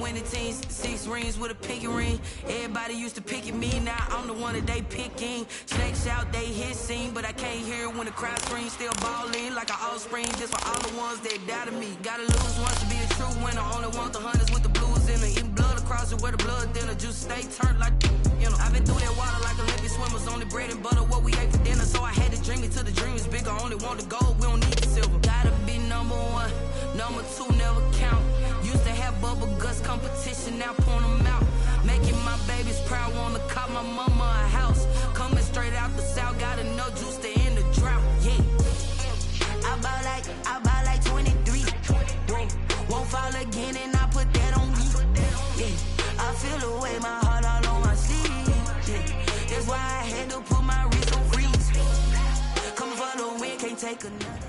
winning teams, 6 rings with a pinky ring. Everybody used to pick at me, now I'm the one that they picking. Snakes out, they hit scene, but I can't hear when the crowd screams. Still ballin' like an offspring, just for all the ones that doubted me. Gotta lose once to be a true winner. Only want the hunters with the blues in it. Eating blood across it where the blood dinner. Juice stay turned like, you know. I've been through that water like Olympic swimmers. Only bread and butter, what we ate for dinner. So I had to dream it till the dream is bigger. Only want the gold, we don't need the silver. Gotta be number 1, number 2 never count. Used to have bubble guts competition, now point them out. Making my babies proud, wanna cop my mama a house. Coming straight out the south, got enough juice to end the drought. Yeah, I buy like 23. Whoa, won't fall again, and I put that on me. Yeah, I feel the way, my heart all on my sleeve. Yeah, that's why I had to put my wrist on freeze. Coming for the win, can't take another.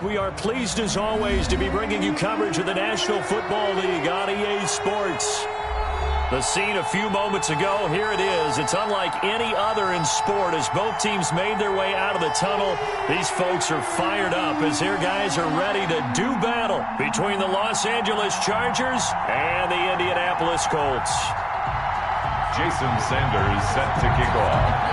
We are pleased as always to be bringing you coverage of the National Football League on EA Sports. The scene a few moments ago, here it is. It's unlike any other in sport as both teams made their way out of the tunnel. These folks are fired up as their guys are ready to do battle between the Los Angeles Chargers and the Indianapolis Colts. Jason Sanders set to kick off.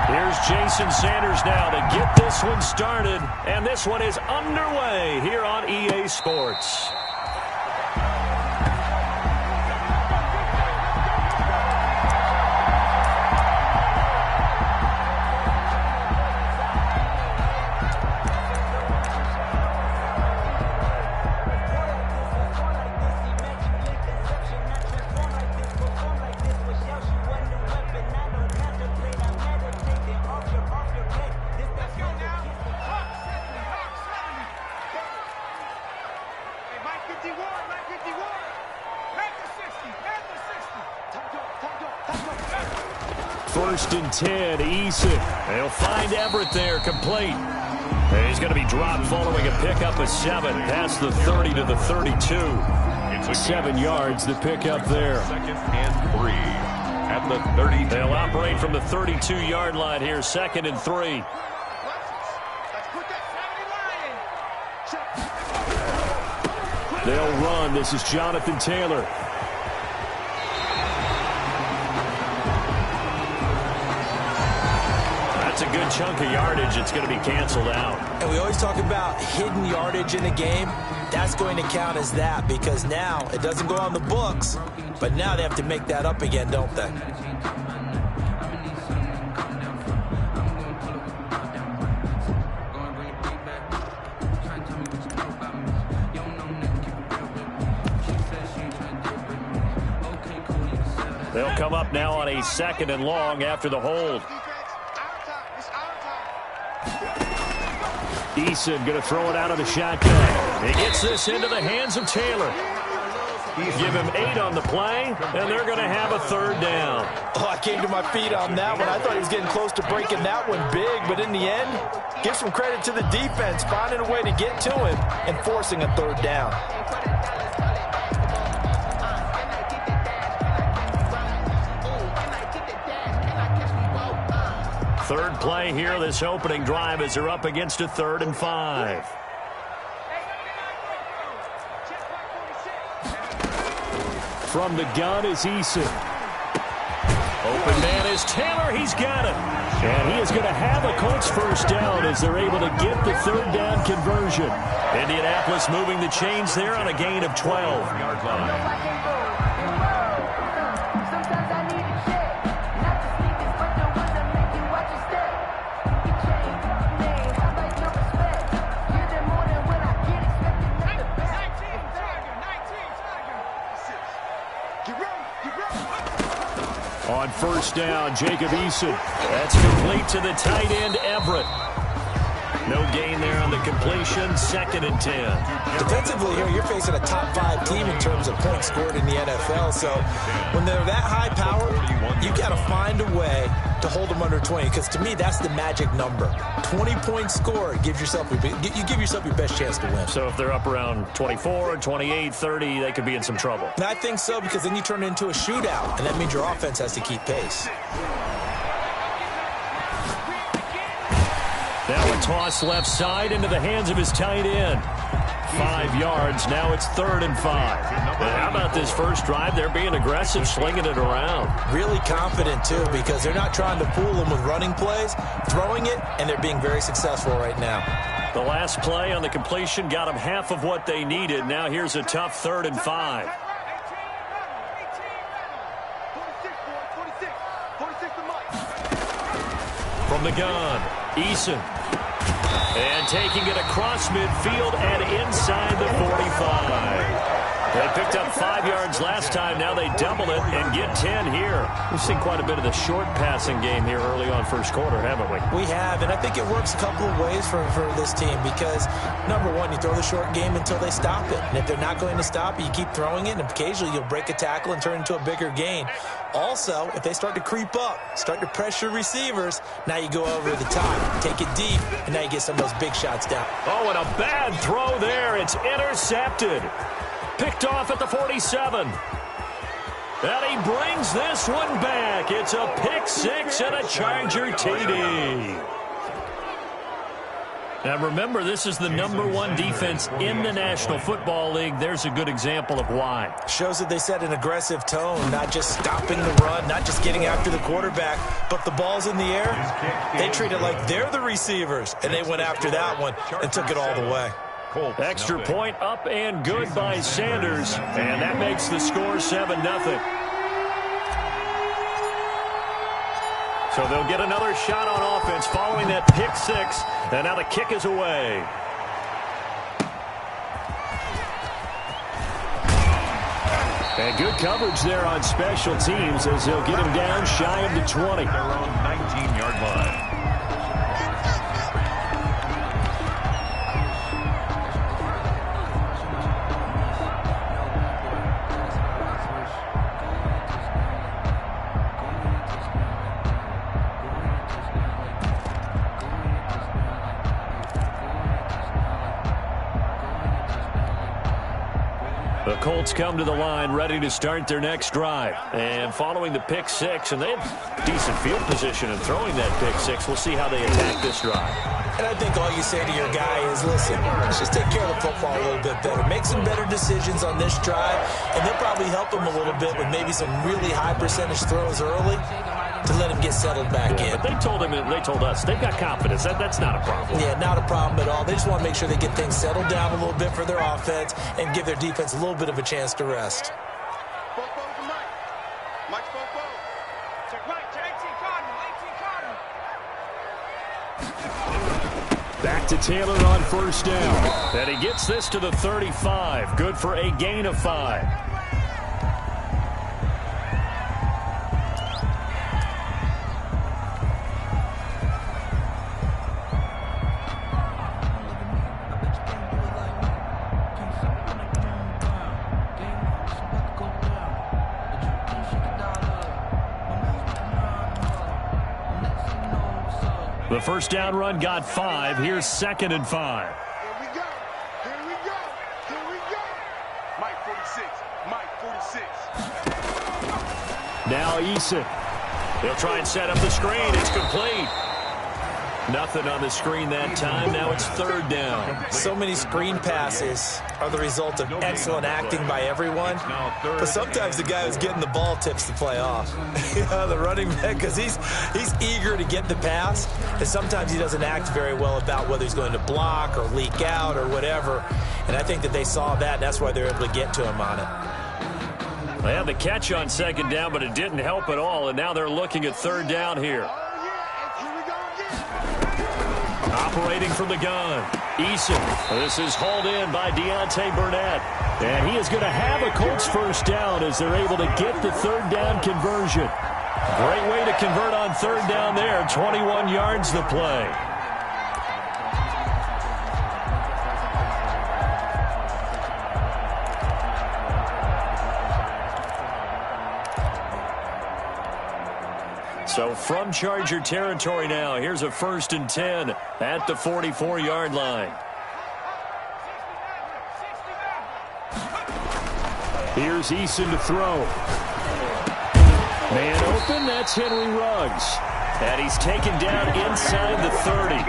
Here's Jason Sanders now to get this one started, and this one is underway here on EA Sports. First and 10, Eason. They'll find Everett there, complete. And he's going to be dropped following a pickup of 7 past the 30 to the 32. It's 7 yards, the pickup there. Second and 3 at the 30. They'll operate from the 32-yard line here, 2nd and 3. They'll run. This is Jonathan Taylor. That's a good chunk of yardage. It's going to be canceled out. And we always talk about hidden yardage in a game. That's going to count as that because now it doesn't go on the books, but now they have to make that up again, don't they? They'll come up now on a 2nd and long after the hold. Eason going to throw it out of the shotgun. He gets this into the hands of Taylor. Give him 8 on the play, and they're going to have a 3rd down. Oh, I came to my feet on that one. I thought he was getting close to breaking that one big, but in the end, give some credit to the defense, finding a way to get to him and forcing a 3rd down. Third play here, this opening drive as they're up against a 3rd and 5. From the gun is Eason. Open man is Taylor. He's got it. And he is going to have a Colts 1st down as they're able to get the 3rd down conversion. Indianapolis moving the chains there on a gain of 12. On 1st down, Jacob Eason. That's complete to the tight end, Everett. No gain there on the completion, 2nd and 10. Defensively here, you're facing a top 5 team in terms of points scored in the NFL. So when they're that high powered, you got to find a way to hold them under 20. Because to me, that's the magic number. 20 points scored, you give yourself your best chance to win. So if they're up around 24, 28, 30, they could be in some trouble. And I think so, because then you turn it into a shootout, and that means your offense has to keep pace. Now a toss left side into the hands of his tight end. 5 yards. Now it's 3rd and 5. And how about this first drive? They're being aggressive, slinging it around. Really confident, too, because they're not trying to fool them with running plays, throwing it, and they're being very successful right now. The last play on the completion got them half of what they needed. Now here's a tough 3rd and 5. From the gun, Eason. And taking it across midfield and inside the 45. They picked up 5 yards last time. Now they double it and get 10 here. We've seen quite a bit of the short passing game here early on first quarter, haven't we? We have, and I think it works a couple of ways for this team because, number one, you throw the short game until they stop it. And if they're not going to stop it, you keep throwing it, and occasionally you'll break a tackle and turn it into a bigger gain. Also, if they start to creep up, start to pressure receivers, now you go over the top, take it deep, and now you get some of those big shots down. Oh, and a bad throw there. It's intercepted. Picked off at the 47. And he brings this one back. It's a pick six and a Charger TD. Now remember, this is the #1 defense in the National Football League. There's a good example of why. Shows that they set an aggressive tone, not just stopping the run, not just getting after the quarterback, but the ball's in the air. They treat it like they're the receivers, and they went after that one and took it all the way. Extra point up and good by Sanders, and that makes the score 7-0. So they'll get another shot on offense following that pick six, and now the kick is away. And good coverage there on special teams as they'll get him down shy of the 20. Their own 19-yard line. The Colts come to the line ready to start their next drive. And following the pick six, and they have decent field position and throwing that pick six, we'll see how they attack this drive. And I think all you say to your guy is, listen, let's just take care of the football a little bit better. Make some better decisions on this drive, and they'll probably help him a little bit with maybe some really high percentage throws early to let him get settled back in. But they told him, and they told us, they've got confidence. That's not a problem. Yeah, not a problem at all. They just want to make sure they get things settled down a little bit for their offense and give their defense a little bit of a chance to rest. Back to Taylor on first down. And he gets this to the 35. Good for a gain of 5. The first down run got 5. Here's 2nd and 5. Here we go. Here we go. Here we go. Mike 46. Mike 46. Now Eason. They'll try and set up the screen. It's complete. Nothing on the screen that time. Now it's 3rd down. So many screen passes are the result of excellent acting by everyone. But sometimes the guy who's getting the ball tips the play off. The running back, because he's eager to get the pass. And sometimes he doesn't act very well about whether he's going to block or leak out or whatever. And I think that they saw that, and that's why they're able to get to him on it. They had the catch on 2nd down, but it didn't help at all. And now they're looking at 3rd down here. Operating from the gun, Eason. This is hauled in by Deontay Burnett. And he is going to have a Colts first down as they're able to get the 3rd down conversion. Great way to convert on 3rd down there. 21 yards the play. So from Charger territory now, here's a 1st and 10 at the 44-yard line. Here's Eason to throw. Man open, that's Henry Ruggs. And he's taken down inside the 30.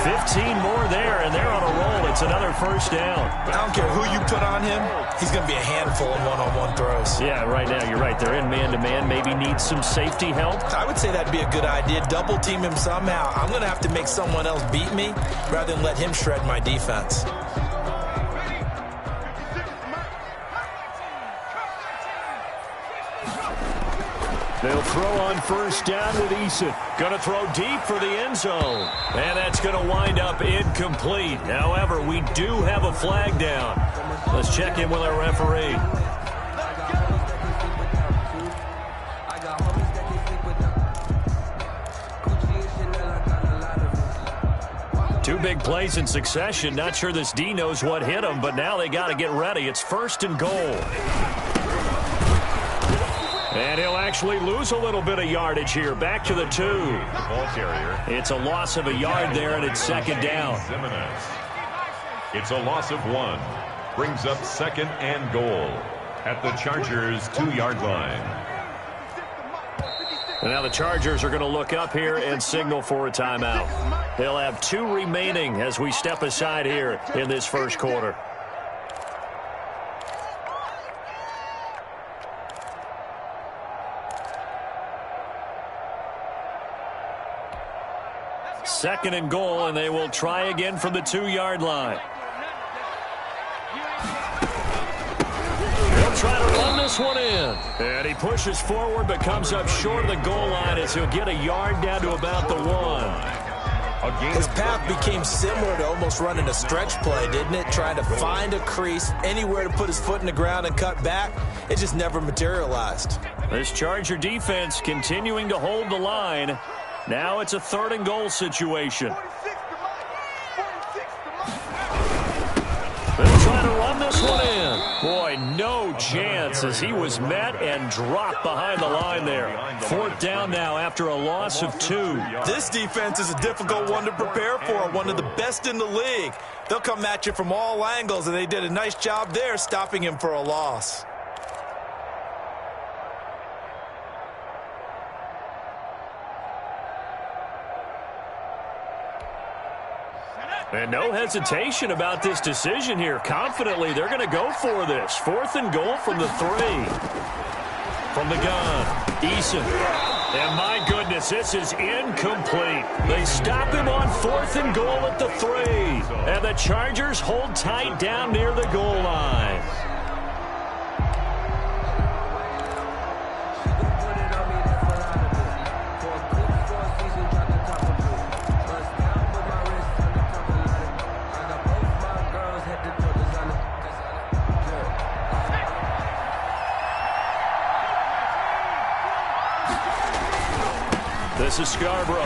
15 more there, and they're on a roll. It's another first down. I don't care who you put on him. He's going to be a handful in one-on-one throws. Yeah, right now you're right. They're in man-to-man. Maybe needs some safety help. I would say that'd be a good idea. Double team him somehow. I'm going to have to make someone else beat me rather than let him shred my defense. They'll throw on first down with Eason. Going to throw deep for the end zone. And that's going to wind up incomplete. However, we do have a flag down. Let's check in with our referee. Two big plays in succession. Not sure this D knows what hit him, but now they got to get ready. It's first and goal. And he'll actually lose a little bit of yardage here. Back to the 2. The ball carrier. It's a loss of a yard there, and it's second down. It's a loss of 1. Brings up second and goal at the Chargers' 2-yard line. And now the Chargers are going to look up here and signal for a timeout. They'll have 2 remaining as we step aside here in this first quarter. Second and goal, and they will try again from the 2-yard line. They'll try to run this one in. And he pushes forward but comes up short of the goal line as he'll get a yard down to about the 1. His path became similar to almost running a stretch play, didn't it? Trying to find a crease, anywhere to put his foot in the ground and cut back. It just never materialized. This Charger defense continuing to hold the line. Now it's a 3rd and goal situation. They'll try to run this one in. Boy, no chance as he was met and dropped behind the line there. 4th down now after a loss of 2. This defense is a difficult one to prepare for, one of the best in the league. They'll come at you from all angles, and they did a nice job there stopping him for a loss. And no hesitation about this decision here. Confidently, they're going to go for this. 4th and goal from the 3. From the gun, Eason. And my goodness, this is incomplete. They stop him on 4th and goal at the 3. And the Chargers hold tight down near the goal line. This is Scarborough.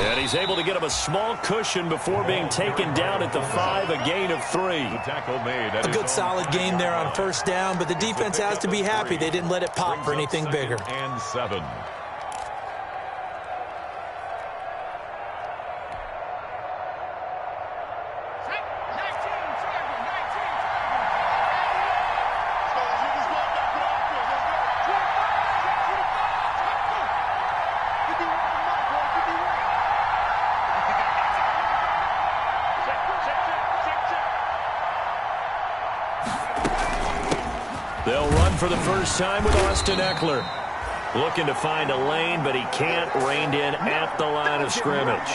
And he's able to get him a small cushion before being taken down at the 5, a gain of 3. A good solid gain there on first down, but the defense has to be happy they didn't let it pop for anything bigger. And 7. They'll run for the first time with Austin Eckler. Looking to find a lane, but he can't. Reined in at the line of scrimmage.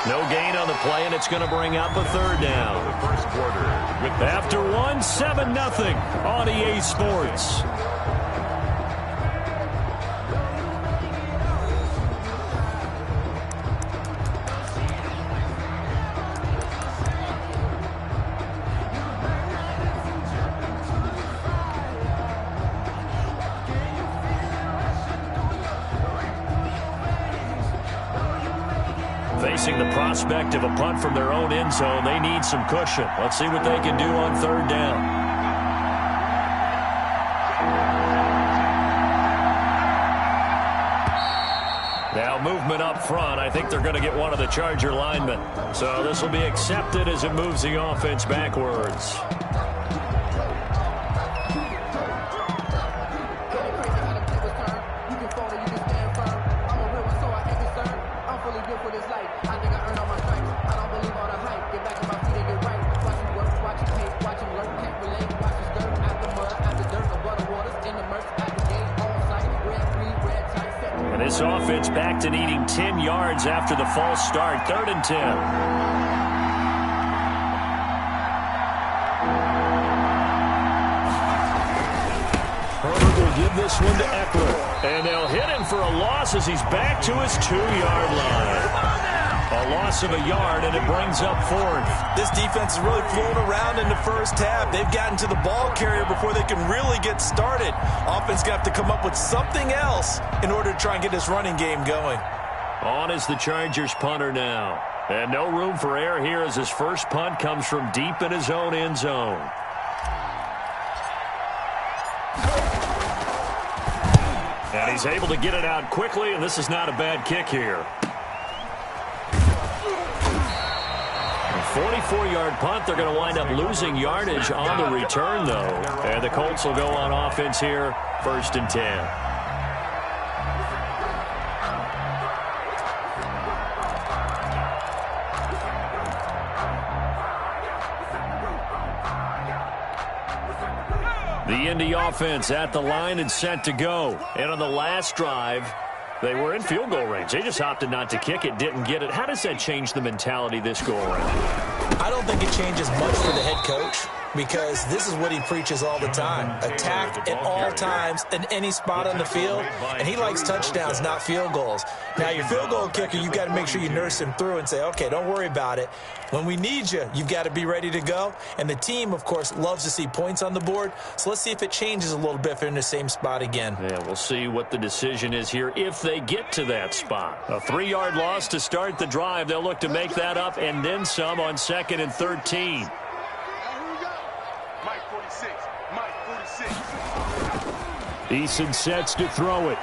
No gain on the play, and it's going to bring up a 3rd down. After 1, 7-0 on EA Sports. Facing the prospect of a punt from their own end zone, they need some cushion. Let's see what they can do on 3rd down. Now movement up front. I think they're going to get one of the Charger linemen. So this will be accepted as it moves the offense backwards. this offense back to needing 10 yards after the false start. 3rd and 10. Herbert will give this one to Eckler. And they'll hit him for a loss as he's back to his 2-yard line. A loss of a yard, and it brings up 4th. This defense is really flown around in the first half. They've gotten to the ball carrier before they can really get started. Offense going to have to come up with something else in order to try and get this running game going. On is the Chargers punter now. And no room for error here as his first punt comes from deep in his own end zone. And he's able to get it out quickly, and this is not a bad kick here. 44-yard punt. They're going to wind up losing yardage on the return, though. And the Colts will go on offense here, 1st and 10. The Indy offense at the line and set to go. And on the last drive, they were in field goal range. They just opted not to kick it, didn't get it. How does that change the mentality this go around? I don't think it changes much for the head coach because this is what he preaches all the time. Attack at all times in any spot on the field, and he likes touchdowns, not field goals. Now, your field goal kicker, you've got to make sure you nurse him through and say, okay, don't worry about it. When we need you, you've got to be ready to go. And the team, of course, loves to see points on the board. So let's see if it changes a little bit if they're in the same spot again. Yeah, we'll see what the decision is here if they get to that spot. A 3-yard loss to start the drive. They'll look to make that up and then some on 2nd and 13. Mike 46. Mike 46. Eason sets to throw it.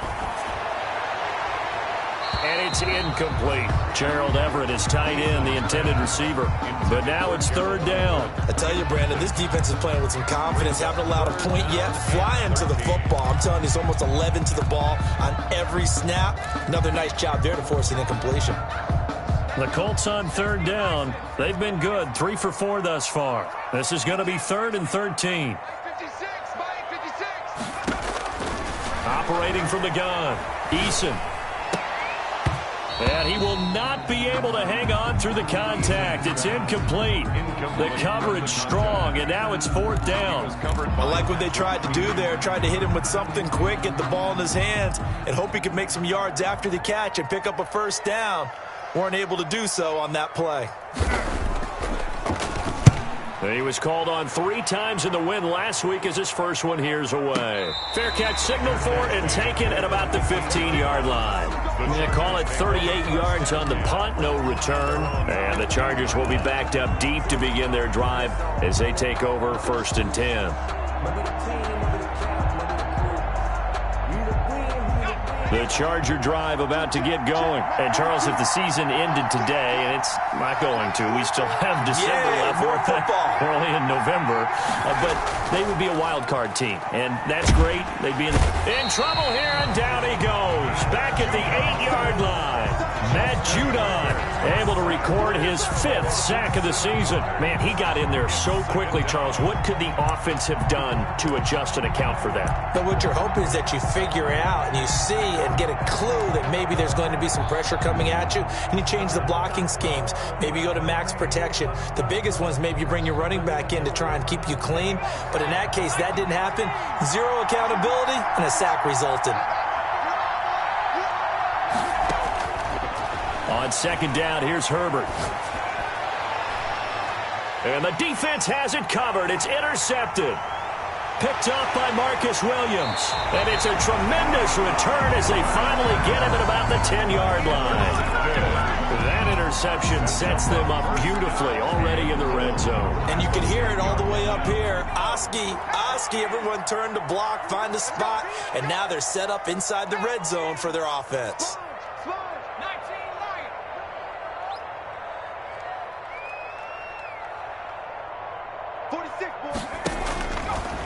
And it's incomplete. Gerald Everett is tight end, the intended receiver. But now it's 3rd down. I tell you, Brandon, this defense is playing with some confidence. Haven't allowed a point yet. Flying to the football. I'm telling you, it's almost 11 to the ball on every snap. Another nice job there to force an incompletion. The Colts on 3rd down. They've been good. 3 for 4 thus far. This is going to be 3rd and 13. 56. Mike 56. Operating from the gun. Eason. And he will not be able to hang on through the contact. It's incomplete. The coverage strong, and now it's 4th down. I like what they tried to do there. Tried to hit him with something quick, get the ball in his hands, and hope he could make some yards after the catch and pick up a 1st down. Weren't able to do so on that play. He was called on 3 times in the win last week as his first one here's away. Fair catch signaled for and taken at about the 15-yard line. They call it 38 yards on the punt, no return. And the Chargers will be backed up deep to begin their drive as they take over 1st and 10. The Charger drive about to get going. And, Charles, if the season ended today, and it's not going to, we still have December left. More football. We're only in November. But they would be a wild card team, and that's great. They'd be in trouble here, and down he goes. Back at the 8-yard line. Matt Judon able to record his 5th sack of the season. Man, he got in there so quickly, Charles. What could the offense have done to adjust and account for that? But what you're hoping is that you figure it out and you see and get a clue that maybe there's going to be some pressure coming at you, and you change the blocking schemes. Maybe you go to max protection. The biggest one is maybe you bring your running back in to try and keep you clean. But in that case, that didn't happen. 0 accountability, and a sack resulted. On 2nd down, here's Herbert. And the defense has it covered. It's intercepted. Picked up by Marcus Williams. And it's a tremendous return as they finally get him at about the 10-yard line. That interception sets them up beautifully already in the red zone. And you can hear it all the way up here. Oski, everyone turned to block, find a spot, and now they're set up inside the red zone for their offense.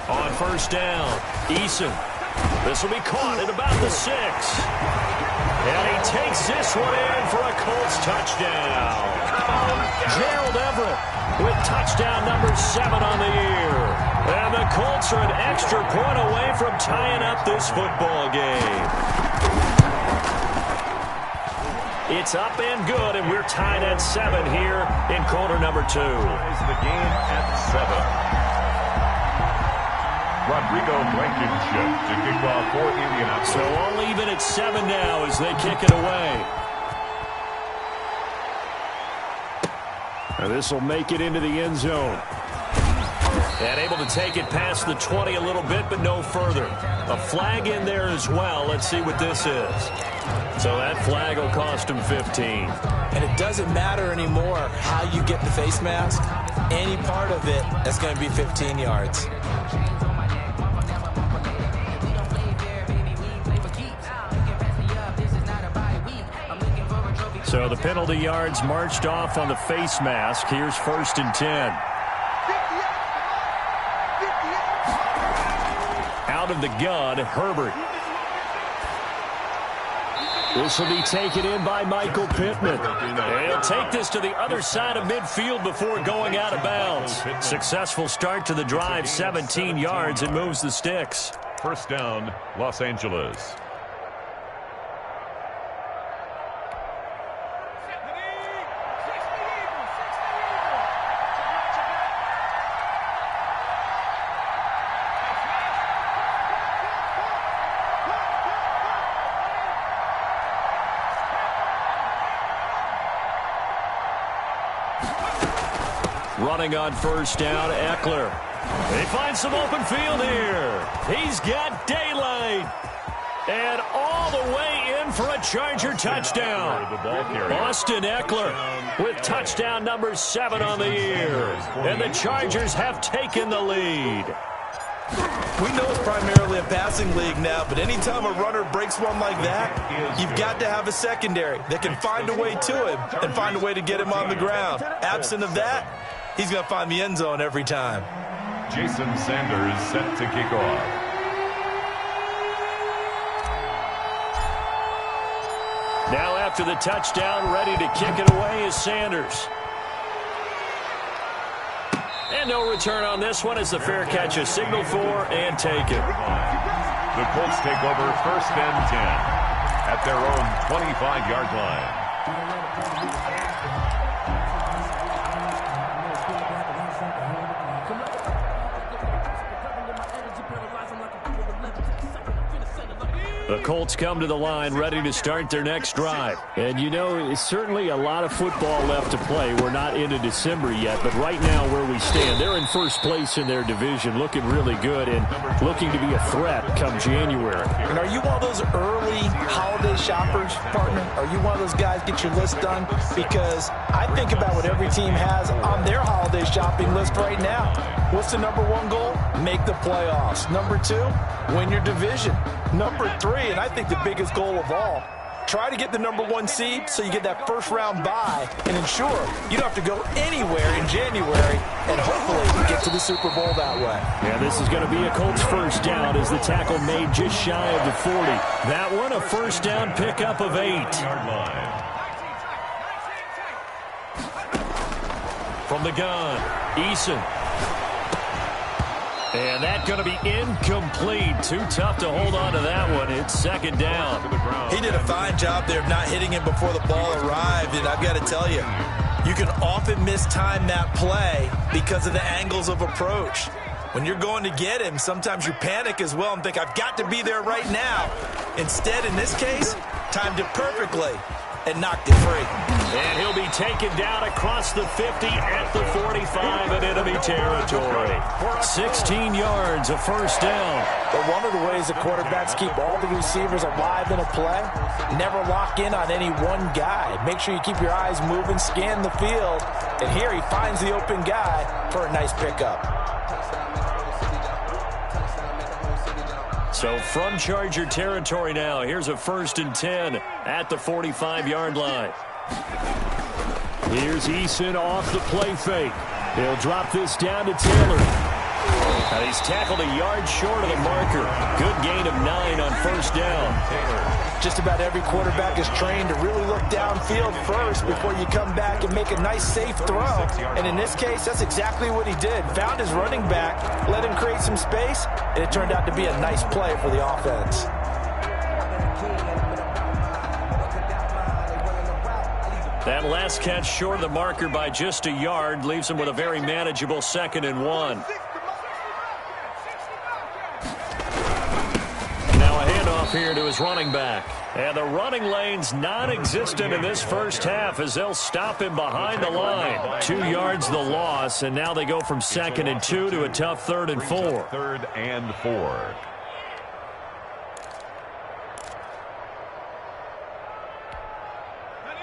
On 1st down, Eason. This will be caught at about the 6. And he takes this one in for a Colts touchdown. Gerald Everett with touchdown number 7 on the year. And the Colts are an extra point away from tying up this football game. It's up and good, and we're tied at 7 here in quarter number 2. The game at 7. Rodrigo Blankenship to kick off for Indianapolis. So all even at 7 now as they kick it away. This will make it into the end zone. And able to take it past the 20 a little bit, but no further. A flag in there as well. Let's see what this is. So that flag will cost him 15. And it doesn't matter anymore how you get the face mask. Any part of it, that's going to be 15 yards. So the penalty yards marched off on the face mask. Here's 1st and 10. Out of the gun, Herbert. This will be taken in by Michael Pittman. He'll take this to the other side of midfield before going out of bounds. Successful start to the drive, 17 yards, and moves the sticks. First down, Los Angeles. Running on first down, Eckler. He finds some open field here. He's got daylight. And all the way in for a Charger touchdown. Austin Eckler with touchdown number 7 on the year. And the Chargers have taken the lead. We know it's primarily a passing league now, but anytime a runner breaks one like that, you've got to have a secondary that can find a way to him and find a way to get him on the ground. Absent of that, he's going to find the end zone every time. Jason Sanders set to kick off. Now after the touchdown, ready to kick it away is Sanders. And no return on this one as the fair catch is signaled for and taken. The Colts take over 1st and 10 at their own 25-yard line. The Colts come to the line ready to start their next drive. And you know, it's certainly a lot of football left to play. We're not into December yet, but right now where we stand, they're in first place in their division, looking really good and looking to be a threat come January. And are you one of those early holiday shoppers, partner? Are you one of those guys get your list done? Because I think about what every team has on their holiday shopping list right now. What's the number 1 goal? Make the playoffs. Number 2, win your division. Number 3, and I think the biggest goal of all, try to get the number 1 seed so you get that first-round bye and ensure you don't have to go anywhere in January and hopefully get to the Super Bowl that way. Yeah, this is going to be a Colts first down as the tackle made just shy of the 40. That one a first down pickup of 8. From the gun, Eason. And that's going to be incomplete. Too tough to hold on to that one. It's 2nd down. He did a fine job there of not hitting him before the ball arrived. And I've got to tell you, you can often mistime that play because of the angles of approach. When you're going to get him, sometimes you panic as well and think, I've got to be there right now. Instead, in this case, timed it perfectly and knocked it free. And he'll be taken down across the 50 at the 45 in enemy territory. 16 yards, a first down. But one of the ways the quarterbacks keep all the receivers alive in a play, never lock in on any one guy. Make sure you keep your eyes moving, scan the field. And here he finds the open guy for a nice pickup. So from Charger territory now, here's a 1st and 10 at the 45-yard line. Here's Eason off the play fake. He'll drop this down to Taylor. Now he's tackled a yard short of the marker. Good gain of 9 on first down. Just about every quarterback is trained to really look downfield first before you come back and make a nice, safe throw. And in this case, that's exactly what he did. Found his running back, let him create some space, and it turned out to be a nice play for the offense. That last catch short of the marker by just a yard leaves him with a very manageable 2nd and 1. Now a handoff here to his running back. And the running lane's non-existent in this first half as they'll stop him behind the line. 2 yards the loss, and now they go from 2nd and 2 to a tough 3rd and 4. 3rd and 4.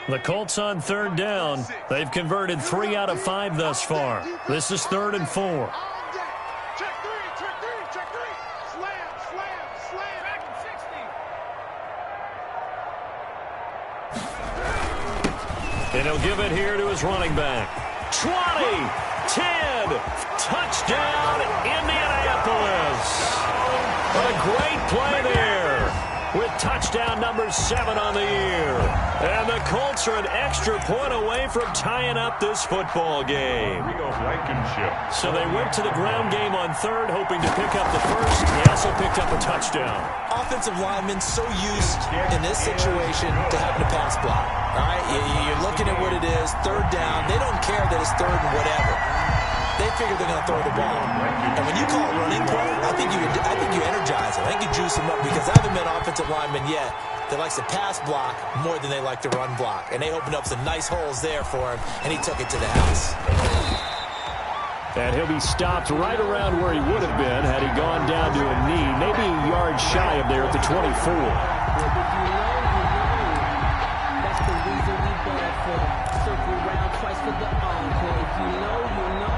The Colts on 3rd down. They've converted 3 out of 5 thus far. This is 3rd and 4. Check three. Slam. And he'll give it here to his running back. 20, 10, touchdown, Indianapolis. A great play there with touchdown number 7 on the year. And the Colts are an extra point away from tying up this football game. So they went to the ground game on 3rd, hoping to pick up the first. He also picked up a touchdown. Offensive linemen so used in this situation to having to pass block. All right, you're looking at what it is, 3rd down. They don't care that it's 3rd and whatever. They figure they're going to throw the ball. And when you call it running play, I think you energize them. I think you juice them up because I haven't met offensive lineman yet that likes to pass block more than they like to run block. And they opened up some nice holes there for him, and he took it to the house. And he'll be stopped right around where he would have been had he gone down to a knee, maybe a yard shy of there at the 24. That's the reason we bad for them. Circle around twice for the encore. If you know, you know.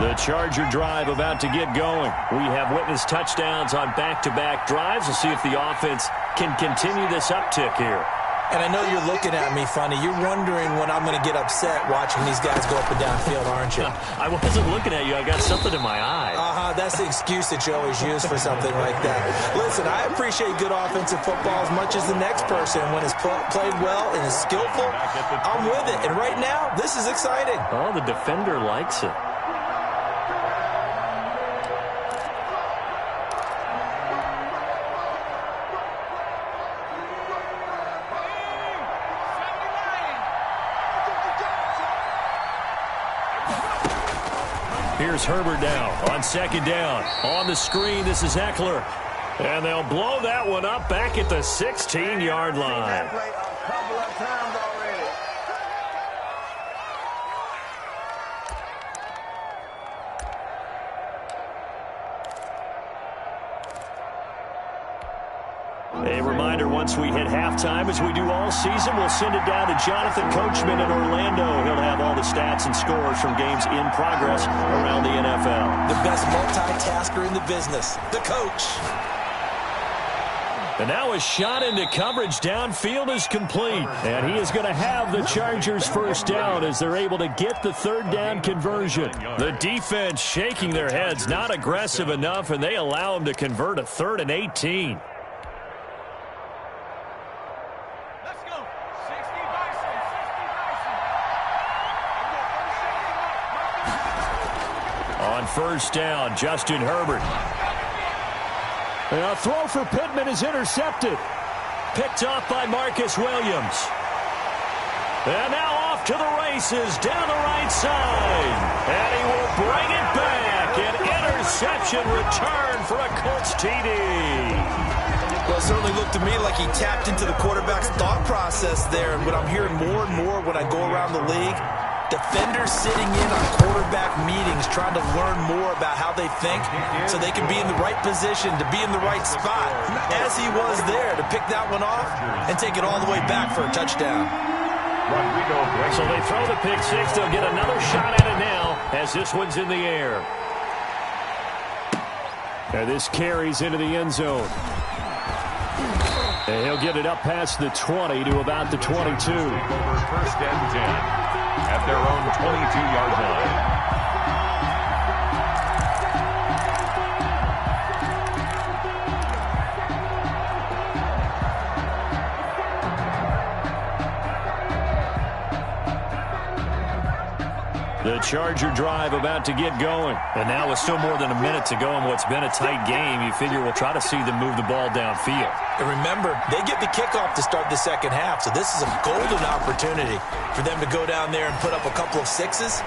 The Charger drive about to get going. We have witnessed touchdowns on back-to-back drives. We'll see if the offense can continue this uptick here. And I know you're looking at me funny. You're wondering when I'm going to get upset watching these guys go up and down field, aren't you? I wasn't looking at you. I got something in my eye. That's the excuse that you always use for something like that. Listen, I appreciate good offensive football as much as the next person. When it's played well and is skillful, I'm with it. And right now, this is exciting. Oh, the defender likes it. Here's Herbert now on 2nd down. On the screen, this is Eckler. And they'll blow that one up back at the 16-yard line. A reminder, once we hit halftime, as we do all season, we'll send it down to Jonathan Coachman in Orlando. He'll have all the stats and scores from games in progress around the NFL. The best multitasker in the business, the coach. And now a shot into coverage downfield is complete. And he is going to have the Chargers first down as they're able to get the 3rd down conversion. The defense shaking their heads, not aggressive enough, and they allow him to convert a 3rd and 18. On 1st down, Justin Herbert. And a throw for Pittman is intercepted. Picked off by Marcus Williams. And now off to the races down the right side. And he will bring it back. An interception return for a Colts TD. Well, it certainly looked to me like he tapped into the quarterback's thought process there. And what I'm hearing more and more when I go around the league, defenders sitting in on quarterback meetings trying to learn more about how they think so they can be in the right position to be in the right spot, as he was there to pick that one off and take it all the way back for a touchdown. So they throw the pick six. They'll get another shot at it now as this one's in the air. And this carries into the end zone. And he'll get it up past the 20 to about the 22. 1st and 10. At their own 22-yard line. The Charger drive about to get going. And now with still more than a minute to go in what's been a tight game, you figure we'll try to see them move the ball downfield. And remember, they get the kickoff to start the second half, so this is a golden opportunity for them to go down there and put up a couple of sixes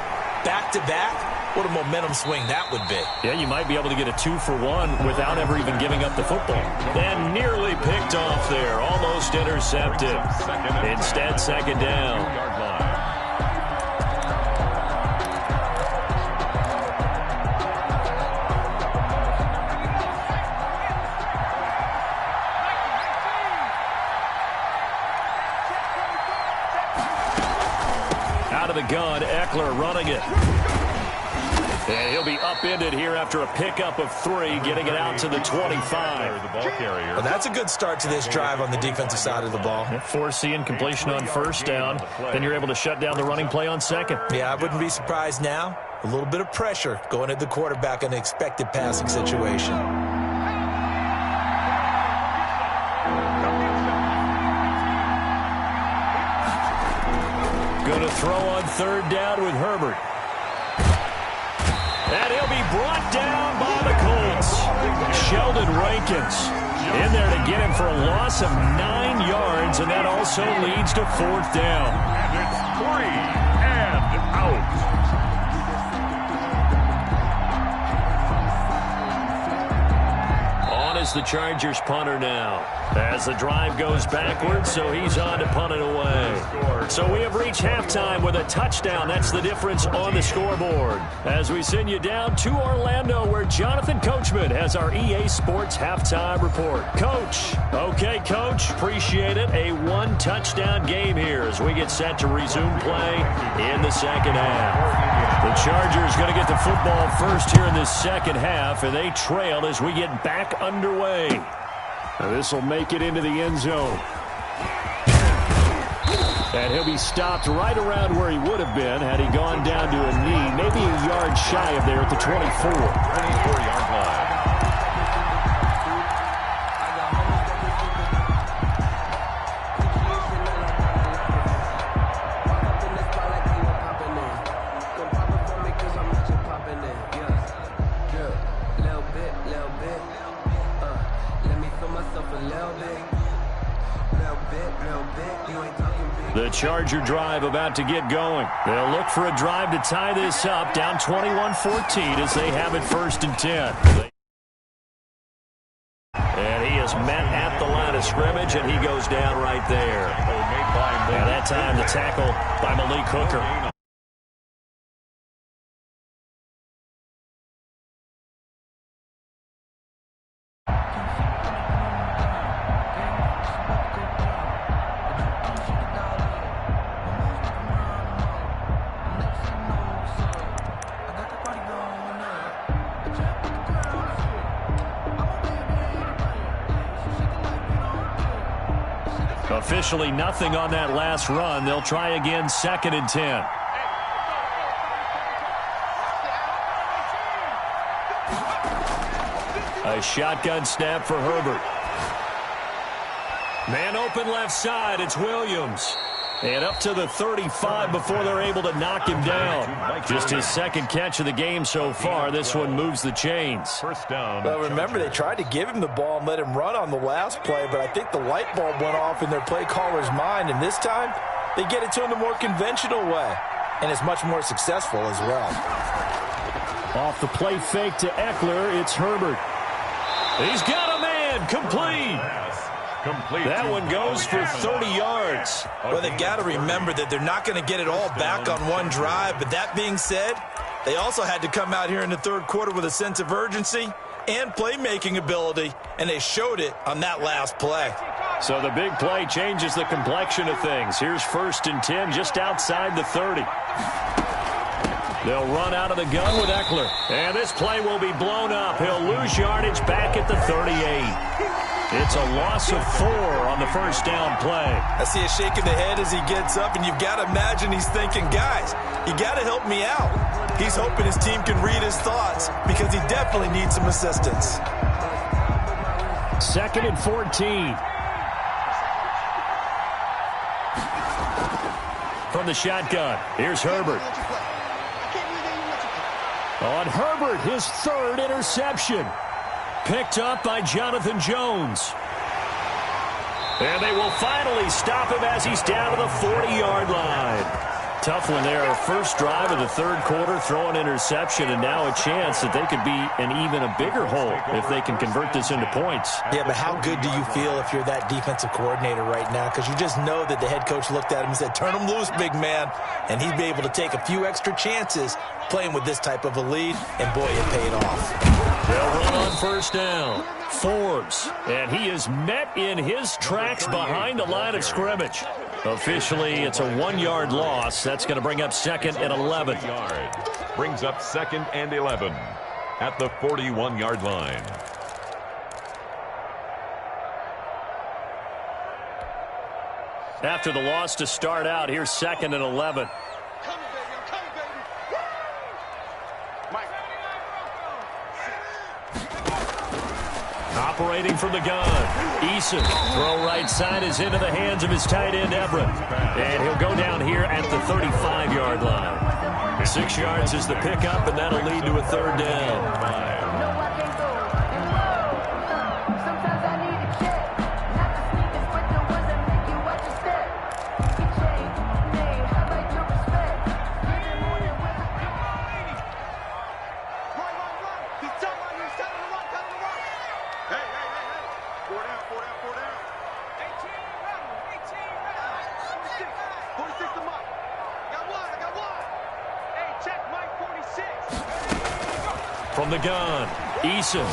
back-to-back. What a momentum swing that would be. Yeah, you might be able to get a 2-for-1 without ever even giving up the football. And nearly picked off there, almost intercepted. Instead, second down. Out of the gun, Eckler running it. And he'll be upended here after a pickup of 3, getting it out to the 25. The ball carrier. Well, that's a good start to this drive on the defensive side of the ball. Forcing completion on first down. Then you're able to shut down the running play on second. Yeah, I wouldn't be surprised now. A little bit of pressure going at the quarterback in an expected passing situation. Going to throw on third down with Herbert. And he'll be brought down by the Colts. Sheldon Rankins in there to get him for a loss of 9 yards, and that also leads to fourth down. And it's 3 and out. On is the Chargers punter now. As the drive goes backwards, so he's on to punt it away. So we have reached halftime with a touchdown. That's the difference on the scoreboard. As we send you down to Orlando, where Jonathan Coachman has our EA Sports halftime report. Coach. Okay, Coach. Appreciate it. A one-touchdown game here as we get set to resume play in the second half. The Chargers going to get the football first here in this second half, and they trail as we get back underway. Now this will make it into the end zone. And he'll be stopped right around where he would have been had he gone down to a knee, maybe a yard shy of there at the 24. 24-yard line. The Charger drive about to get going. They'll look for a drive to tie this up, down 21-14 as they have it first and 10. And he is met at the line of scrimmage, and he goes down right there. And that time the tackle by Malik Hooker. Officially nothing on that last run. They'll try again, second and 10. A shotgun snap for Herbert. Man open left side. It's Williams. And up to the 35 before they're able to knock him down. Just his second catch of the game so far. This one moves the chains. First down. Well, remember, they tried to give him the ball and let him run on the last play, but I think the light bulb went off in their play caller's mind, and this time they get it to him the more conventional way, and it's much more successful as well. Off the play fake to Eckler, it's Herbert. He's got a man, complete. That one goes for 30 yards. Well, they've got to remember that they're not going to get it all back on one drive. But that being said, they also had to come out here in the third quarter with a sense of urgency and playmaking ability, and they showed it on that last play. So the big play changes the complexion of things. Here's first and 10 just outside the 30. They'll run out of the gun with Eckler. And this play will be blown up. He'll lose yardage back at the 38. It's a loss of 4 on the first down play. I see a shake of the head as he gets up, and you've got to imagine he's thinking, guys, you got to help me out. He's hoping his team can read his thoughts because he definitely needs some assistance. Second and 14. From the shotgun, here's Herbert. On Herbert, his third interception. Picked up by Jonathan Jones. And they will finally stop him as he's down to the 40-yard line. Tough one there. First drive of the third quarter, throw an interception, and now a chance that they could be in even a bigger hole if they can convert this into points. Yeah, but how good do you feel if you're that defensive coordinator right now? Because you just know that the head coach looked at him and said, turn him loose, big man. And he'd be able to take a few extra chances playing with this type of a lead, and boy, it paid off. They'll run on first down. Forbes, and he is met in his tracks behind the line of scrimmage. Officially, it's a 1-yard loss. That's going to bring up 2nd and 11. Brings up 2nd and 11 at the 41-yard line. After the loss to start out, here's 2nd and 11. Operating from the gun, Eason. Throw right side is into the hands of his tight end, Everett. And he'll go down here at the 35-yard line. 6 yards is the pickup, and that'll lead to a third down. From the gun, Eason.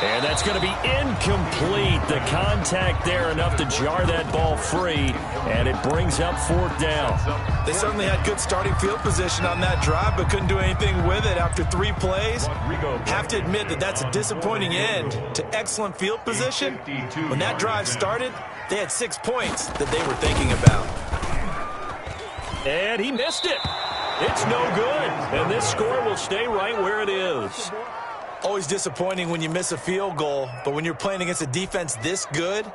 And that's going to be incomplete. The contact there enough to jar that ball free, and it brings up 4th down. They certainly had good starting field position on that drive, but couldn't do anything with it after 3 plays. Have to admit that that's a disappointing end to excellent field position. When that drive started, they had 6 points that they were thinking about. And he missed it. It's no good, and this score will stay right where it is. Always disappointing when you miss a field goal, but when you're playing against a defense this good,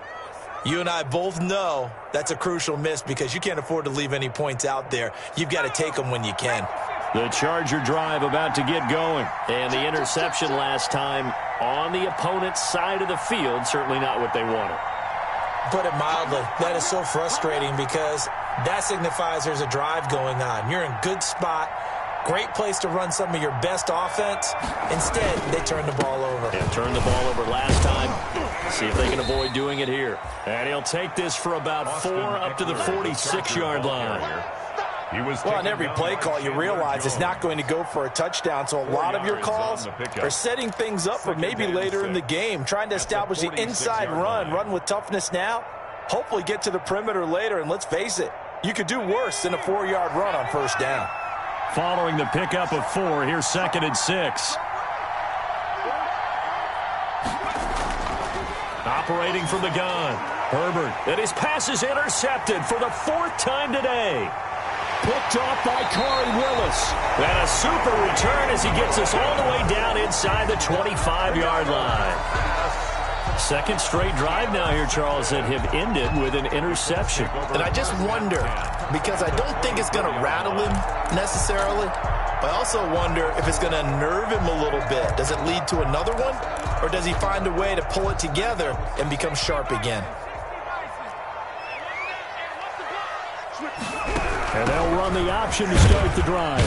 you and I both know that's a crucial miss because you can't afford to leave any points out there. You've got to take them when you can. The Charger drive about to get going, and the interception last time on the opponent's side of the field, certainly not what they wanted. Put it mildly, that is so frustrating because that signifies there's a drive going on. You're in good spot, great place to run some of your best offense. Instead, they turn the ball over. And turned the ball over last time. See if they can avoid doing it here. And he'll take this for about 4 up to the 46-yard line. Well, on every play call, you realize it's not going to go for a touchdown, so a lot of your calls are setting things up for maybe later in the game, trying to establish the inside run with toughness now, hopefully get to the perimeter later, and let's face it, you could do worse than a 4-yard run on first down. Following the pickup of 4, here's 2nd and 6. Operating from the gun, Herbert, and his pass is intercepted for the 4th time today. Picked off by Corey Willis. And a super return as he gets us all the way down inside the 25-yard line. Second straight drive now here, Charles, that have ended with an interception. And I just wonder, because I don't think it's going to rattle him necessarily, but I also wonder if it's going to nerve him a little bit. Does it lead to another one? Or does he find a way to pull it together and become sharp again? And they'll run the option to start the drive.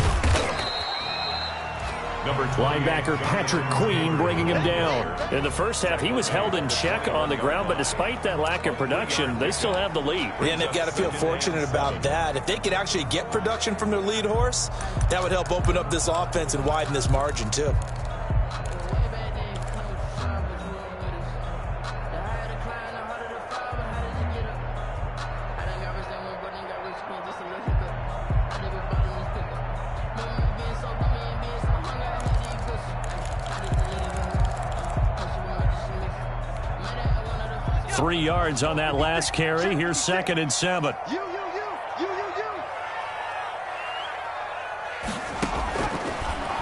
Linebacker Patrick Queen bringing him down. In the first half, he was held in check on the ground, but despite that lack of production, they still have the lead. And they've got to feel fortunate about that. If they could actually get production from their lead horse, that would help open up this offense and widen this margin, too. Three yards on that last carry. Here's 2nd and 7.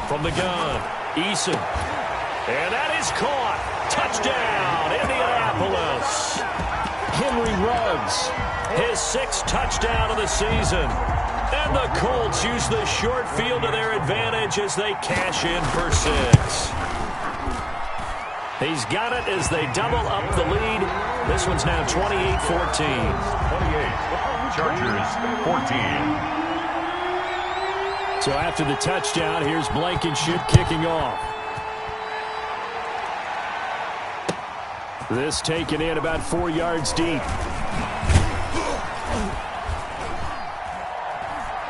From the gun, Eason. And that is caught. Touchdown, Indianapolis. Henry Ruggs, his 6th touchdown of the season. And the Colts use the short field to their advantage as they cash in for 6. He's got it as they double up the lead. This one's now 28-14. 28. Chargers 14. So after the touchdown, here's Blankenship kicking off. This taken in about 4 yards deep.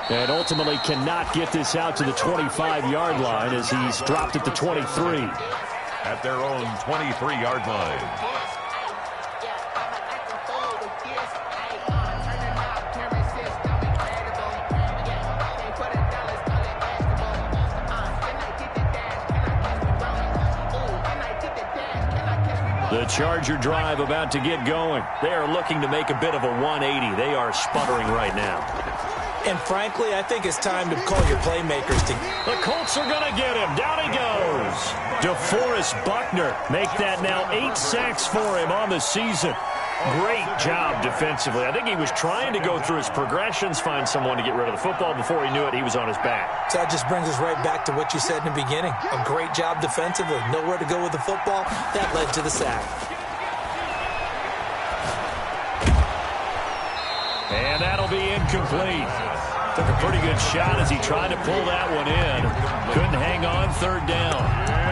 And ultimately cannot get this out to the 25-yard line as he's dropped at the 23. At their own 23-yard line. The Charger drive about to get going. They are looking to make a bit of a 180. They are sputtering right now. And frankly, I think it's time to call your playmakers to... The Colts are going to get him. Down he goes. DeForest Buckner make that now 8 sacks for him on the season. Great job defensively. I think he was trying to go through his progressions, find someone to get rid of the football. Before he knew it, he was on his back. So that just brings us right back to what you said in the beginning. A great job defensively. Nowhere to go with the football. That led to the sack. And that'll be incomplete. Took a pretty good shot as he tried to pull that one in. Couldn't hang on third down.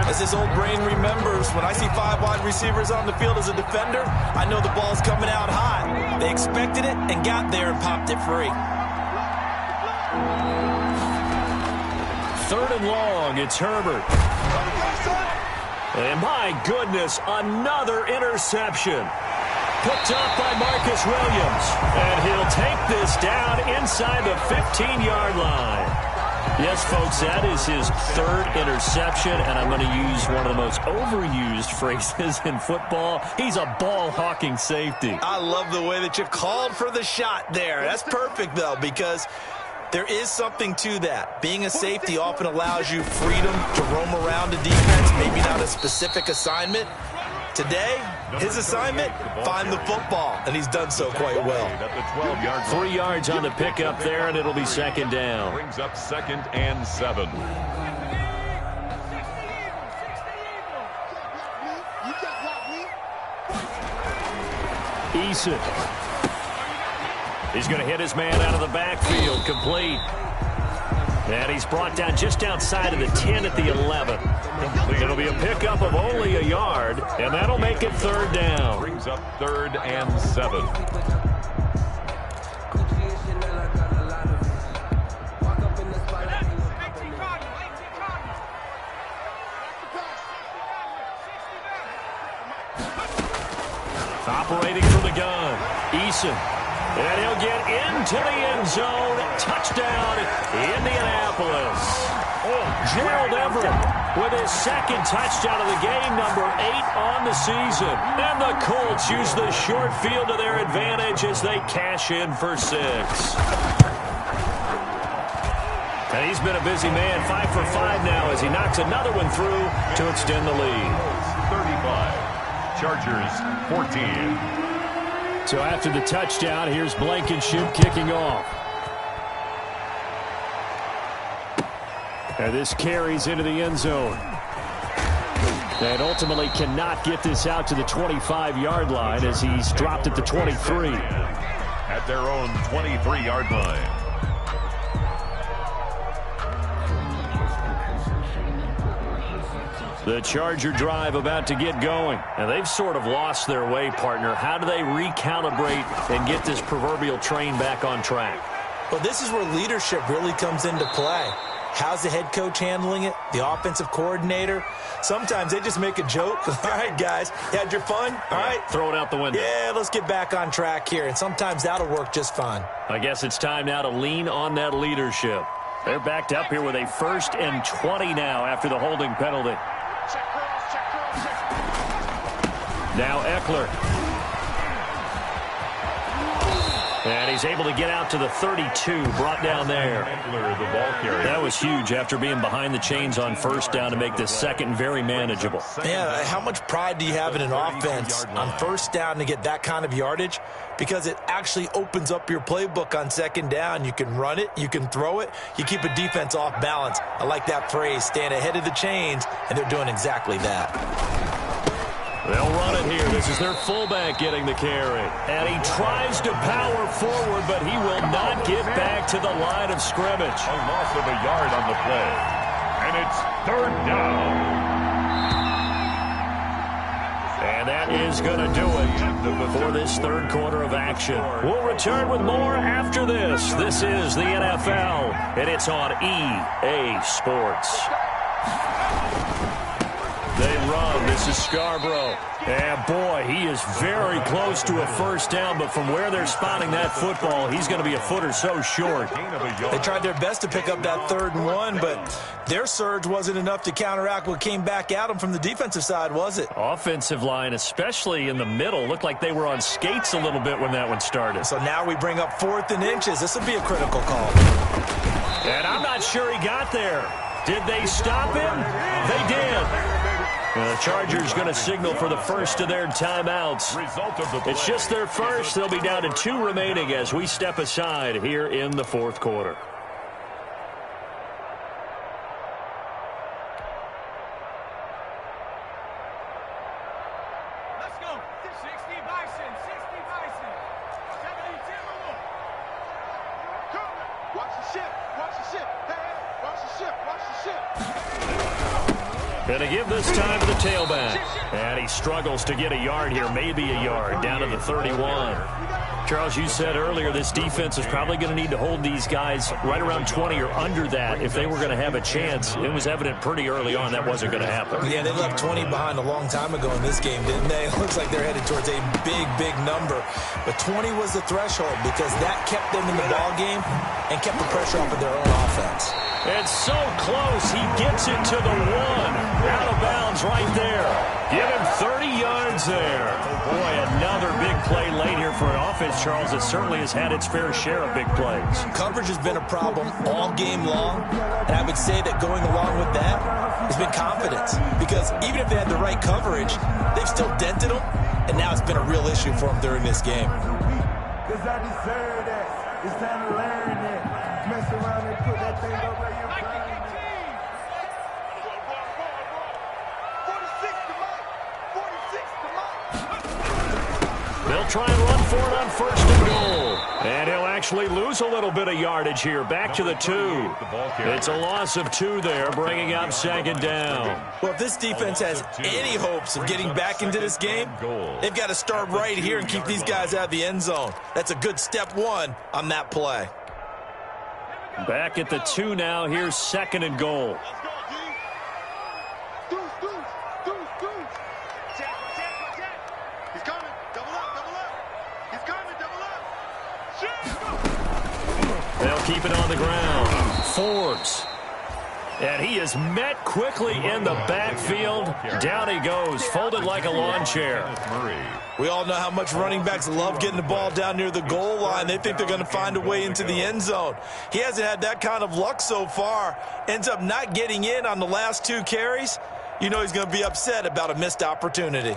As his old brain remembers, when I see 5 wide receivers on the field as a defender, I know the ball's coming out hot. They expected it and got there and popped it free. Third and long, it's Herbert. And my goodness, another interception. Picked up by Marcus Williams. And he'll take this down inside the 15-yard line. Yes, folks, that is his third interception, and I'm going to use one of the most overused phrases in football. He's a ball-hawking safety. I love the way that you called for the shot there. That's perfect, though, because there is something to that. Being a safety often allows you freedom to roam around a defense, maybe not a specific assignment. Today, his assignment, find the football, and he's done so quite well. 3 yards on the pickup there, and it'll be second down. Brings up 2nd and 7. Eason. He's going to hit his man out of the backfield, complete. And he's brought down just outside of the 10 at the 11. It'll be a pickup of only a yard, and that'll make it third down. Brings up 3rd and 7. Operating from the gun, Eason. And he'll get into the end zone. Touchdown, Indianapolis. Gerald Everett with his second touchdown of the game, number 8 on the season. And the Colts use the short field to their advantage as they cash in for 6. And he's been a busy man, 5 for 5 now as he knocks another one through to extend the lead. 35. Chargers 14. So after the touchdown, here's Blankenship kicking off. And this carries into the end zone. And ultimately cannot get this out to the 25-yard line as he's dropped at the 23. At their own 23-yard line. The Charger drive about to get going. And they've sort of lost their way, partner. How do they recalibrate and get this proverbial train back on track? Well, this is where leadership really comes into play. How's the head coach handling it? The offensive coordinator? Sometimes they just make a joke. All right, guys, you had your fun? All right. Throw it out the window. Yeah, let's get back on track here. And sometimes that'll work just fine. I guess it's time now to lean on that leadership. They're backed up here with a 1st and 20 now after the holding penalty. Now Eckler. And he's able to get out to the 32, brought down there. Eckler, the ball carrier. That was huge after being behind the chains on 1st down to make this second very manageable. Yeah, how much pride do you have in an offense on 1st down to get that kind of yardage? Because it actually opens up your playbook on 2nd down. You can run it, you can throw it, you keep a defense off balance. I like that phrase, stand ahead of the chains, and they're doing exactly that. They'll run it here. This is their fullback getting the carry. And he tries to power forward, but he will not get back to the line of scrimmage. A loss of a yard on the play. And it's 3rd down. And that is going to do it for this 3rd quarter of action. We'll return with more after this. This is the NFL, and it's on EA Sports. They run. This is Scarborough. And, boy, he is very close to a first down, but from where they're spotting that football, he's going to be a foot or so short. They tried their best to pick up that 3rd and 1, but their surge wasn't enough to counteract what came back at them from the defensive side, was it? Offensive line, especially in the middle, looked like they were on skates a little bit when that one started. So now we bring up 4th and inches. This will be a critical call. And I'm not sure he got there. Did they stop him? They did. The Chargers going to signal for the first of their timeouts. It's just their first. They'll be down to 2 remaining as we step aside here in the 4th quarter. Let's go. 60 Bison. 60 Bison. 70 Timberwolf. Watch the ship. Watch the ship. Hey, watch the ship. Watch the ship. Going to give this time to the tailback. And he struggles to get a yard here, maybe a yard, down to the 31. Charles, you said earlier this defense is probably going to need to hold these guys right around 20 or under that if they were going to have a chance. It was evident pretty early on that wasn't going to happen. Yeah, they left 20 behind a long time ago in this game, didn't they? It looks like they're headed towards a big, big number. But 20 was the threshold because that kept them in the ball game and kept the pressure off of their own offense. It's so close. He gets it to the 1. Out of bounds right there. Give him 30 yards there. Boy, another big play late here for an offense, Charles, that certainly has had its fair share of big plays. Coverage has been a problem all game long, and I would say that going along with that has been confidence. Because even if they had the right coverage, they've still dented them, and now it's been a real issue for them during this game. Because I deserve that. It's time to learn that. Mess around and put that thing up where you're playing. 46 to Mike. 46 to Mike. They'll try and run for it on 1st and goal. And he'll actually lose a little bit of yardage here. Back to the 2. It's a loss of 2 there, bringing up 2nd down. Well, if this defense has any hopes of getting back into this game, they've got to start right here and keep these guys out of the end zone. That's a good step 1 on that play. Back at the 2 now. Here's 2nd and goal. He's coming. Double up. Double up. He's coming. Double up. They'll keep it on the ground. Forbes. And he is met quickly in the backfield. Down he goes, folded like a lawn chair. We all know how much running backs love getting the ball down near the goal line. They think they're going to find a way into the end zone. He hasn't had that kind of luck so far. Ends up not getting in on the last 2 carries. You know he's going to be upset about a missed opportunity.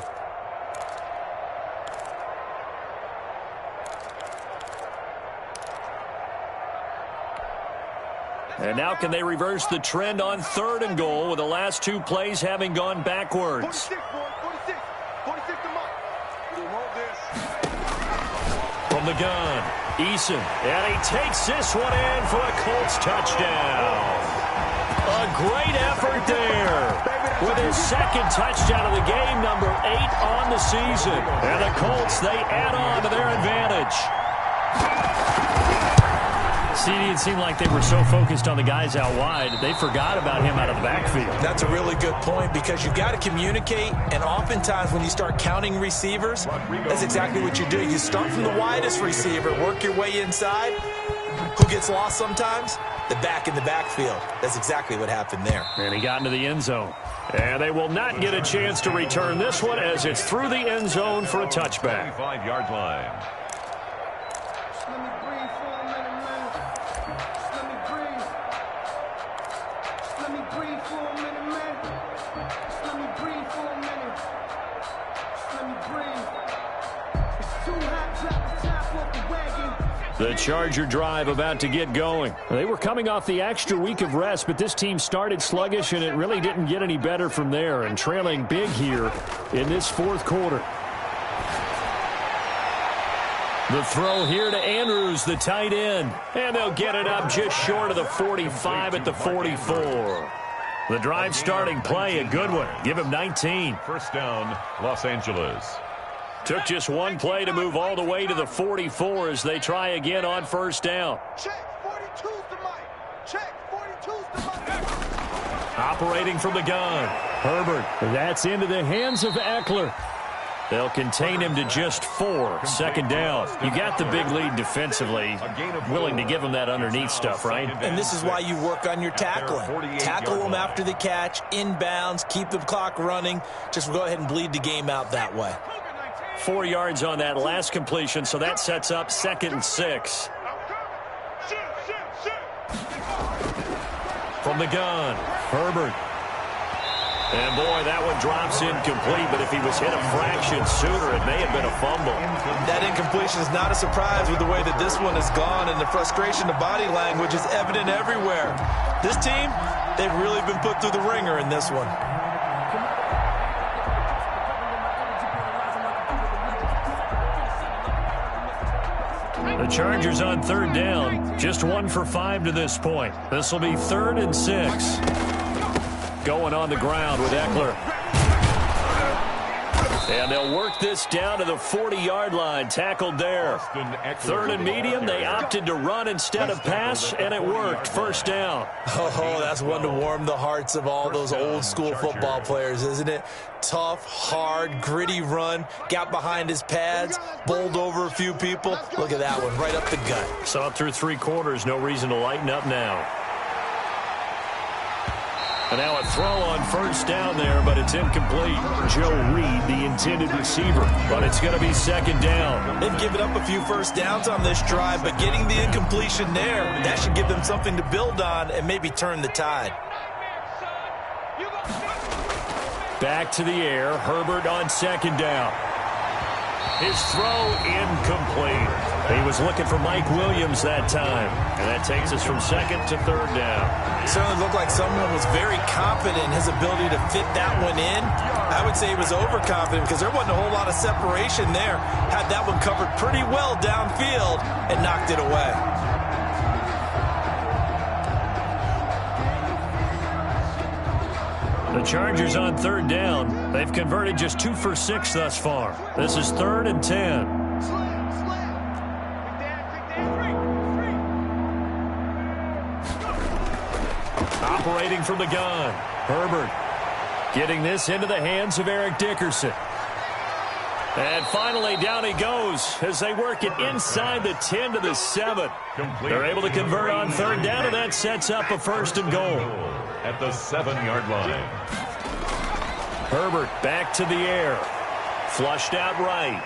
And now can they reverse the trend on 3rd and goal with the last 2 plays having gone backwards? 46, boy. 46. 46 to Mike. We want this. From the gun, Eason. And he takes this one in for a Colts touchdown. A great effort there. With his 2nd touchdown of the game, number 8 on the season. And the Colts, they add on to their advantage. It seemed like they were so focused on the guys out wide, they forgot about him out of the backfield. That's a really good point because you got to communicate, and oftentimes when you start counting receivers, that's exactly what you do. You start from the widest receiver, work your way inside. Who gets lost sometimes? The back in the backfield. That's exactly what happened there. And he got into the end zone. And they will not get a chance to return this one as it's through the end zone for a touchback. 25-yard line. Let me breathe for a minute, man. Let me breathe. Let me breathe for a minute, man. Let me breathe for a minute. Let me breathe. It's too hot, drop the top off the wagon. The Charger drive about to get going. They were coming off the extra week of rest, but this team started sluggish, and it really didn't get any better from there, and trailing big here in this fourth quarter. The throw here to Andrews, the tight end, and they'll get it up just short of the 45 at the 44. The drive starting play, a good one. Give him 19. First down, Los Angeles. Took just one play to move all the way to the 44 as they try again on first down. Check, 42's the mic. Check, 42's the mic. Operating from the gun, Herbert. That's into the hands of Eckler. They'll contain him to just 4. Second down. You got the big lead defensively. Willing to give him that underneath stuff, right? And this is why you work on your tackling. Tackle them after the catch, inbounds, keep the clock running. Just go ahead and bleed the game out that way. 4 yards on that last completion, so that sets up 2nd and 6. From the gun, Herbert. And, boy, that one drops incomplete, but if he was hit a fraction sooner, it may have been a fumble. That incompletion is not a surprise with the way that this one has gone, and the frustration, the body language is evident everywhere. This team, they've really been put through the ringer in this one. The Chargers on third down, just 1 for 5 to this point. This will be 3rd and 6. Going on the ground with Eckler. And they'll work this down to the 40-yard line, tackled there. 3rd and medium, they opted to run instead of pass, and it worked. First down. Oh, that's one to warm the hearts of all those old-school football players, isn't it? Tough, hard, gritty run, got behind his pads, bowled over a few people. Look at that one, right up the gut. Saw it through 3 quarters, no reason to lighten up now. And now a throw on first down there, but it's incomplete. Joe Reed, the intended receiver, but it's going to be 2nd down. They've given up a few first downs on this drive, but getting the incompletion there, that should give them something to build on and maybe turn the tide. Back to the air, Herbert on 2nd down. His throw incomplete. He was looking for Mike Williams that time. And that takes us from 2nd to 3rd down. It certainly looked like someone was very confident in his ability to fit that one in. I would say he was overconfident because there wasn't a whole lot of separation there. Had that one covered pretty well downfield and knocked it away. The Chargers on 3rd down. They've converted just 2 for 6 thus far. This is 3rd and 10. Operating from the gun, Herbert getting this into the hands of Eric Dickerson. And finally down he goes as they work it inside the 10 to the 7. They're able to convert on 3rd down, and that sets up a 1st and goal. At the 7-yard line. Herbert back to the air. Flushed out right.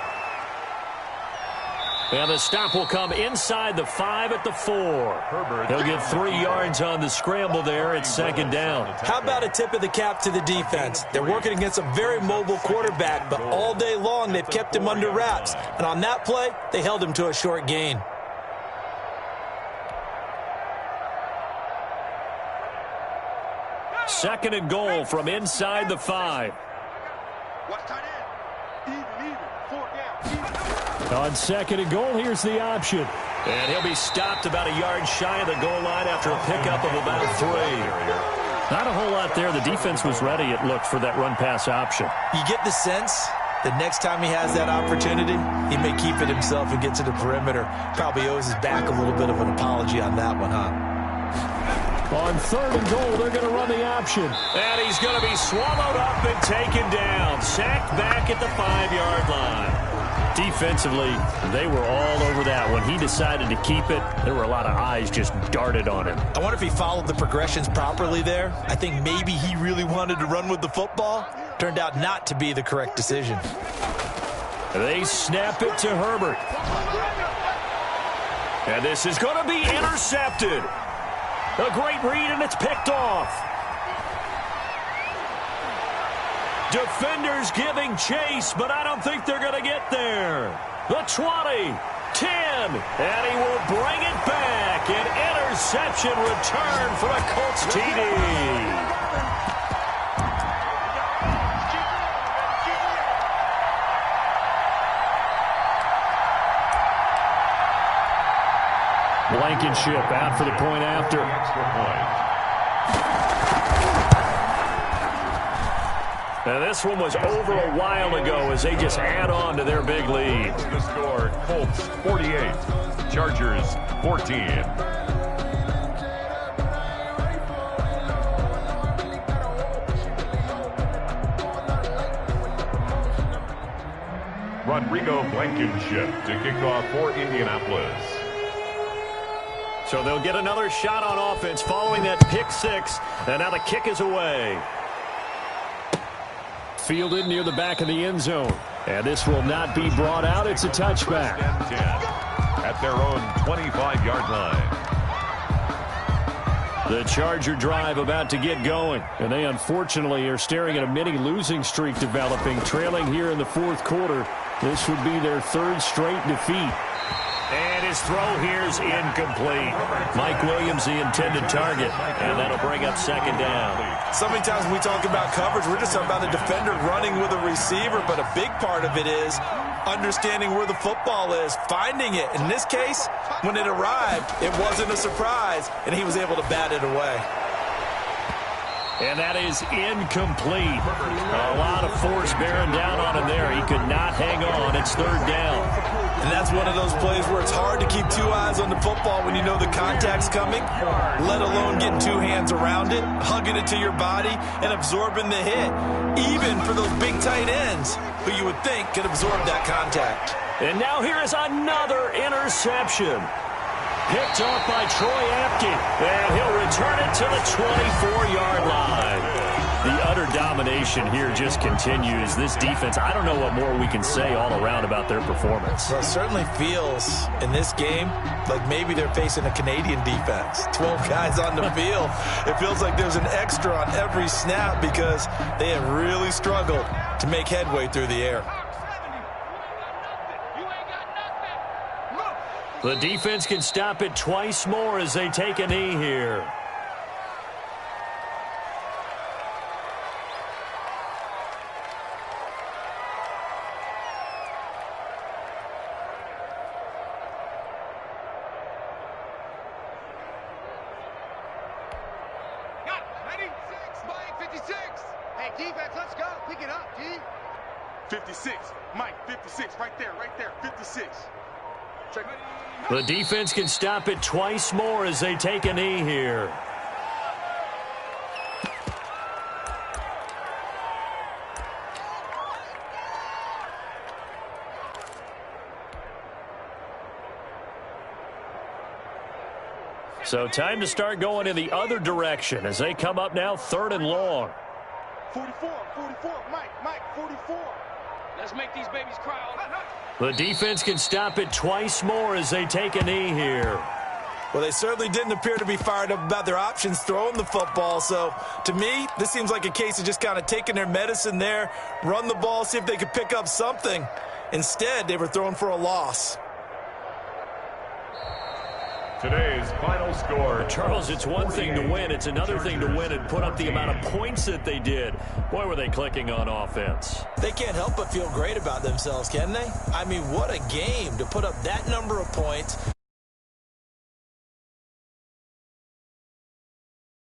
And the stop will come inside the 5 at the 4. He'll get 3 yards on the scramble there at 2nd down. How about a tip of the cap to the defense? They're working against a very mobile quarterback, but all day long they've kept him under wraps. And on that play, they held him to a short gain. Second and goal from inside the 5. On 2nd and goal, here's the option. And he'll be stopped about a yard shy of the goal line after a pickup of about 3. Not a whole lot there. The defense was ready, it looked, for that run-pass option. You get the sense that next time he has that opportunity, he may keep it himself and get to the perimeter. Probably owes his back a little bit of an apology on that one, huh? On 3rd and goal, they're going to run the option. And he's going to be swallowed up and taken down. Sacked back at the 5-yard line. Defensively, they were all over that. When he decided to keep it, there were a lot of eyes just darted on him. I wonder if he followed the progressions properly there. I think maybe he really wanted to run with the football. Turned out not to be the correct decision. They snap it to Herbert. And this is going to be intercepted. A great read, and it's picked off. Defenders giving chase, but I don't think they're going to get there. The 20, 10, and he will bring it back. An interception return for a Colts TD. Blankenship out for the point after. Extra point. Now this one was over a while ago as they just add on to their big lead. The score, Colts 48, Chargers 14. Rodrigo Blankenship to kick off for Indianapolis. So they'll get another shot on offense following that pick six. And now the kick is away. Fielded near the back of the end zone. And this will not be brought out. It's a touchback. 10 at their own 25-yard line. The Charger drive about to get going. And they unfortunately are staring at a mini losing streak developing, trailing here in the fourth quarter. This would be their third straight defeat. And his throw here is incomplete. Mike Williams, the intended target. And that'll bring up second down. So many times when we talk about coverage, we're just talking about a defender running with a receiver, but a big part of it is understanding where the football is, finding it. In this case, when it arrived, it wasn't a surprise, and he was able to bat it away. And that is incomplete. A lot of force bearing down on him there. He could not hang on. It's third down. And that's one of those plays where it's hard to keep two eyes on the football when you know the contact's coming, let alone getting two hands around it, hugging it to your body, and absorbing the hit, even for those big tight ends who you would think could absorb that contact. And now here is another interception. Picked off by Troy Apke, and he'll return it to the 24-yard line. The utter domination here just continues. This defense, I don't know what more we can say all around about their performance. Well, it certainly feels in this game like maybe they're facing a Canadian defense. 12 guys on the field. It feels like there's an extra on every snap because they have really struggled to make headway through the air. The defense can stop it twice more as they take a knee here. Got 96, Mike, 56. Hey, defense, let's go. Pick it up, G. 56, Mike, 56, right there, 56. Check. The defense can stop it twice more as they take a knee here. So time to start going in the other direction as they come up now third and long. 44, Mike, 44. Let's make these babies cry. The defense can stop it twice more as they take a knee here. Well, they certainly didn't appear to be fired up about their options throwing the football. So, to me, this seems like a case of just kind of taking their medicine there, run the ball, see if they could pick up something. Instead, they were throwing for a loss. Today's final score. Charles, it's one thing to win. It's another thing to win and put up the amount of points that they did. Boy, were they clicking on offense. They can't help but feel great about themselves, can they? I mean, what a game to put up that number of points.